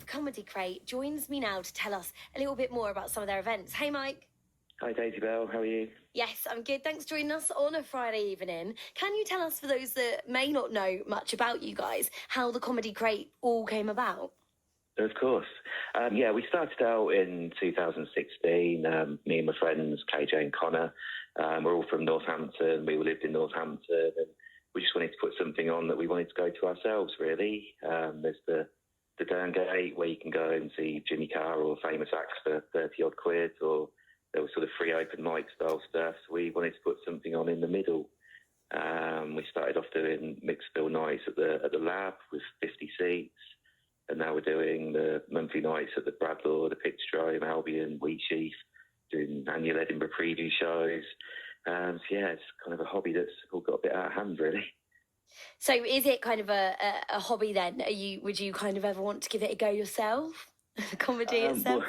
of Comedy Crate joins me now to tell us a little bit more about some of their events. Hey, Mike. Hi, Daisie-Belle. How are you? Yes, I'm good. Thanks for joining us on a Friday evening. Can you tell us, for those that may not know much about you guys, how the Comedy Crate all came about? Of course. We started out in 2016. Me and my friends, KJ and Connor, we're all from Northampton. We all lived in Northampton, and we just wanted to put something on that we wanted to go to ourselves, really. There's the Derngate, where you can go and see Jimmy Carr or famous acts for 30-odd quid, or there was sort of free open mic style stuff. So we wanted to put something on in the middle. We started off doing mixed bill nights at the Lab with 50 seats. And now we're doing the monthly nights at the Bradlaugh, the Pitchtrome, Albion, Wheatsheaf, doing annual Edinburgh preview shows. It's kind of a hobby that's all got a bit out of hand, really. So is it kind of a hobby then? Would you kind of ever want to give it a go yourself? The comedy itself?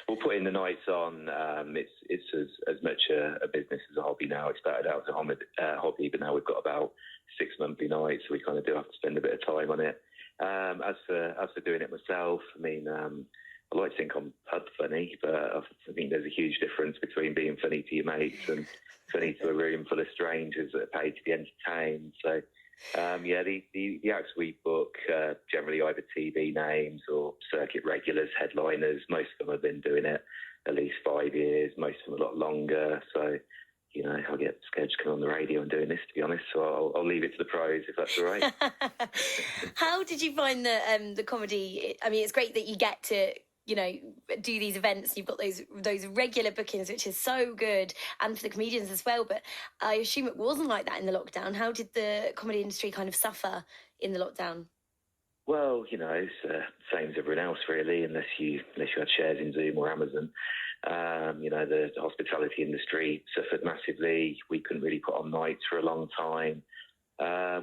We'll put in the nights on. It's as much a business as a hobby now. It started out as a hobby, but now we've got about 6 monthly nights, so we kind of do have to spend a bit of time on it. As for doing it myself, I mean, I like to think I'm pub funny, but I think there's a huge difference between being funny to your mates and funny to a room full of strangers that are paid to be entertained. So, the acts we book generally either TV names or circuit regulars, headliners. Most of them have been doing it at least 5 years, most of them a lot longer. So, I'll get scared to come on the radio and doing this, to be honest. So I'll leave it to the pros, if that's all right. How did you find the comedy? I mean, it's great that you get to, do these events. You've got those regular bookings, which is so good, and for the comedians as well. But I assume it wasn't like that in the lockdown. How did the comedy industry kind of suffer in the lockdown? Well, it's the same as everyone else, really, unless you had shares in Zoom or Amazon. The hospitality industry suffered massively. We couldn't really put on nights for a long time.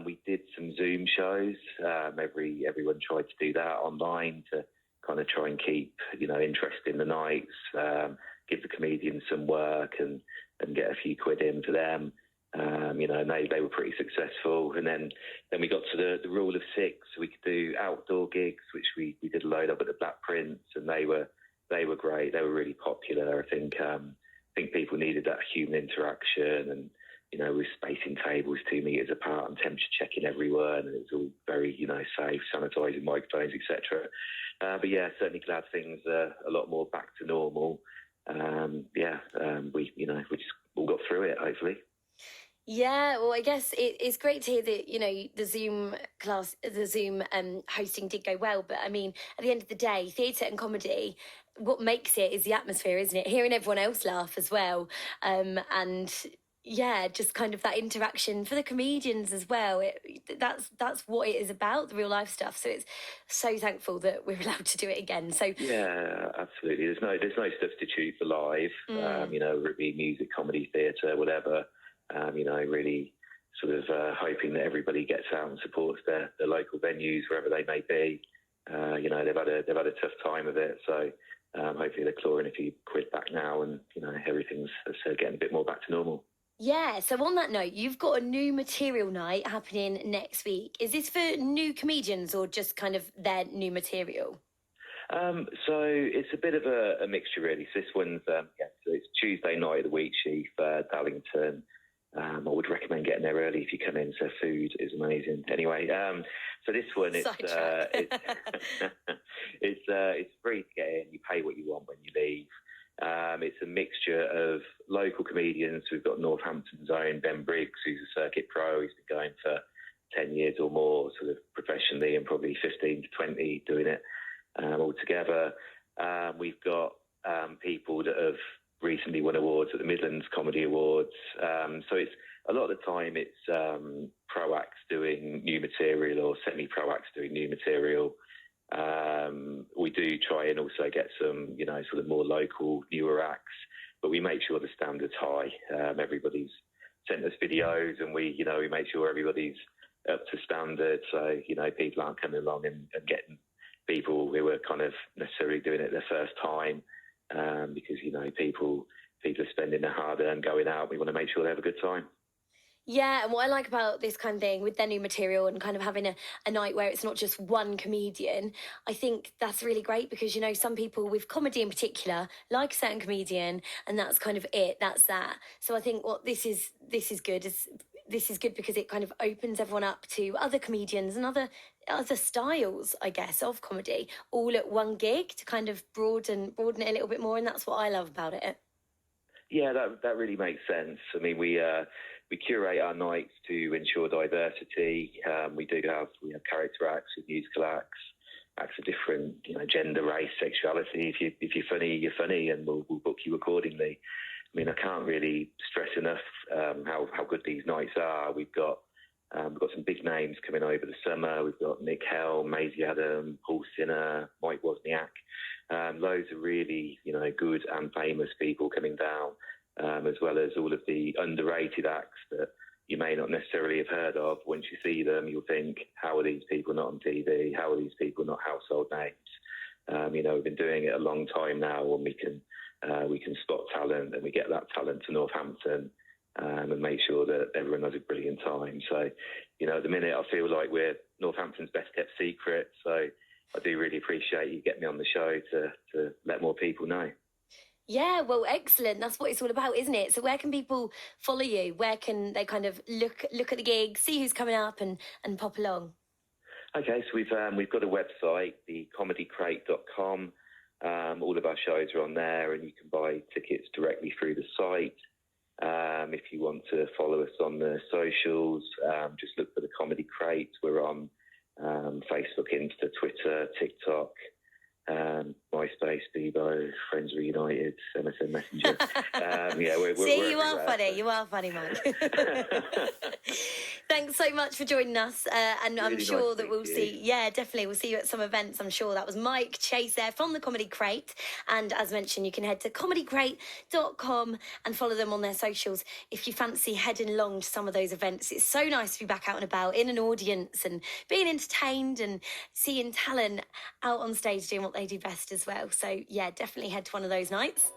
We did some Zoom shows. Everyone tried to do that online to kind of try and keep, interest in the nights, give the comedians some work and get a few quid in for them. And they were pretty successful. And then we got to the rule of six. We could do outdoor gigs, which we did a load of at the Black Prince, and they were great. They were really popular. I think people needed that human interaction, and with spacing tables 2 meters apart and temperature checking everywhere, and it was all very safe, sanitising microphones, etc. Certainly glad things are a lot more back to normal. We just all got through it, hopefully. Yeah, well, I guess it's great to hear that, the Zoom hosting did go well. But I mean, at the end of the day, theatre and comedy, what makes it is the atmosphere, isn't it? Hearing everyone else laugh as well. Just kind of that interaction for the comedians as well. That's what it is about, the real life stuff. So it's so thankful that we're allowed to do it again. So yeah, absolutely. There's no substitute for live. Whether it be music, comedy, theatre, whatever. Really sort of hoping that everybody gets out and supports their local venues wherever they may be. They've had a tough time of it, so hopefully they're clawing a few quid back now, and everything's getting a bit more back to normal. Yeah, so on that note, you've got a new material night happening next week. Is this for new comedians or just kind of their new material? So it's a bit of a mixture, really. So this one's so it's Tuesday night at the Wheatsheaf, Darlington. I would recommend getting there early if you come in, so food is amazing. Anyway, so this one, it's free to get in. You pay what you want when you leave. It's a mixture of local comedians. We've got Northampton's own Ben Briggs, who's a circuit pro. He's been going for 10 years or more, sort of professionally, and probably 15 to 20 doing it all together. We've got people that have recently won awards at the Midlands Comedy Awards. So it's a lot of the time it's pro acts doing new material or semi-pro acts doing new material. We do try and also get some, sort of more local, newer acts, but we make sure the standard's high. Everybody's sent us videos, and we make sure everybody's up to standard. So, people aren't coming along and getting people who are kind of necessarily doing it their first time, because, people are spending their hard-earned going out. We want to make sure they have a good time. Yeah, and what I like about this kind of thing with their new material and kind of having a night where it's not just one comedian, I think that's really great because, you know, some people with comedy in particular like a certain comedian and that's kind of it, that's that. So I think what this is good is this is good because it kind of opens everyone up to other comedians and other styles, I guess, of comedy all at one gig to kind of broaden it a little bit more, and that's what I love about it. Yeah, that really makes sense. I mean, we curate our nights to ensure diversity. We have character acts with musical acts of different, you know, gender, race, sexuality. If you're funny, you're funny, and we'll book you accordingly. I mean, I can't really stress enough how good these nights are. We've got some big names coming over the summer. We've got Nick Hell, Maisie Adam, Paul Sinner, Mike Wozniak. Loads of really, you know, good and famous people coming down, as well as all of the underrated acts that you may not necessarily have heard of. Once you see them, you'll think, how are these people not on TV? How are these people not household names? You know, we've been doing it a long time now, and we can spot talent, and we get that talent to Northampton, and make sure that everyone has a brilliant time. So, you know, at the minute, I feel like we're Northampton's best kept secret. So I do really appreciate you getting me on the show to let more people know. Yeah, well, excellent. That's what it's all about, isn't it? So where can people follow you? Where can they kind of look at the gig, see who's coming up and pop along? Okay, so we've got a website, thecomedycrate.com. All of our shows are on there, and you can buy tickets directly through the site. If you want to follow us on the socials, just look for the Comedy Crate. We're on Facebook, Insta, Twitter, TikTok, MySpace, Bebo, Friends Reunited, MSN Messenger. Yeah, we're See, you everywhere. are funny. You are funny, Mike. Thanks so much for joining us, and Really I'm sure nice that to we'll meet you. see. Yeah, definitely, we'll see you at some events. I'm sure. That was Mike Chase there from the Comedy Crate, and as mentioned, you can head to comedycrate.com and follow them on their socials if you fancy heading along to some of those events. It's so nice to be back out and about in an audience and being entertained and seeing talent out on stage doing what they do best as well. So yeah, definitely head to one of those nights.